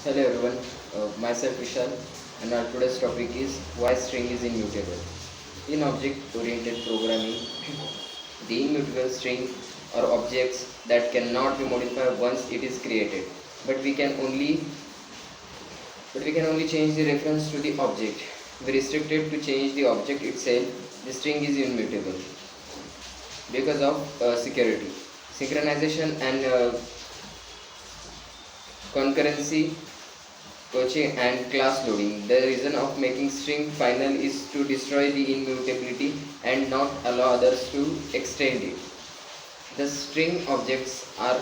Hello everyone, myself Vishal, and our today's topic is why string is immutable. In object-oriented programming, the immutable string are objects that cannot be modified once it is created, but we can only change the reference to the object. We restricted to change the object itself. The string is immutable because of security, synchronization, and concurrency coaching and class loading. The reason of making string final is to destroy the immutability and not allow others to extend it. The string objects are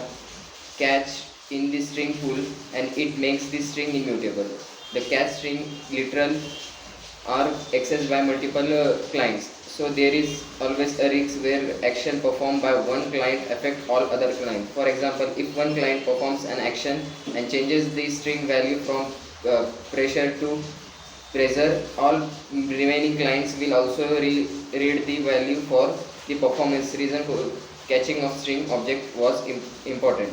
cached in the string pool and it makes the string immutable. The cache string literal are accessed by multiple clients. So there is always a risk where action performed by one client affect all other clients. For example, if one client performs an action and changes the string value from pressure to pressure, all remaining clients will also read the value for the performance reason for catching of string object was important.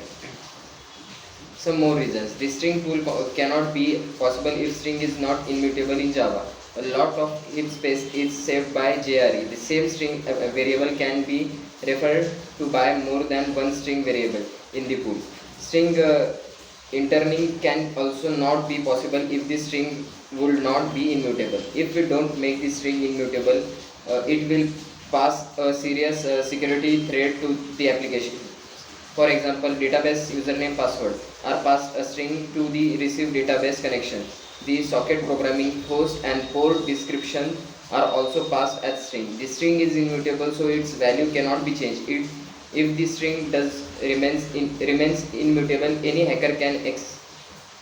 Some more reasons. The string pool cannot be possible if string is not immutable in Java. A lot of heap space is saved by JRE. The same string variable can be referred to by more than one string variable in the pool. String interning can also not be possible if the string would not be immutable. If we don't make the string immutable, it will pass a serious security threat to the application. For example, database username password are passed a string to the received database connection. The socket programming host and port description are also passed as string. The string is immutable, so its value cannot be changed. If the string remains immutable, any hacker can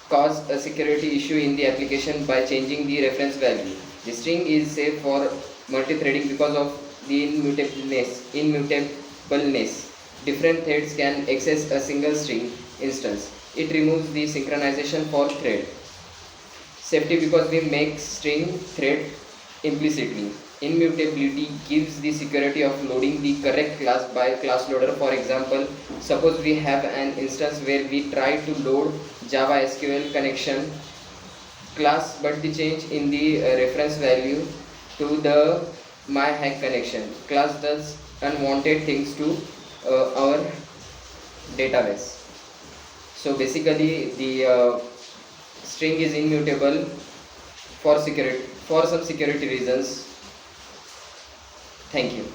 cause a security issue in the application by changing the reference value. The string is safe for multi-threading because of the immutableness. Different threads can access a single string instance. It removes the synchronization for thread. Safety because we make string thread implicitly. Immutability gives the security of loading the correct class by class loader. For example, suppose we have an instance where we try to load Java SQL connection class, but the change in the reference value to the my hack connection class does unwanted things to our database. So basically, the string is immutable for security for some security reasons. Thank you.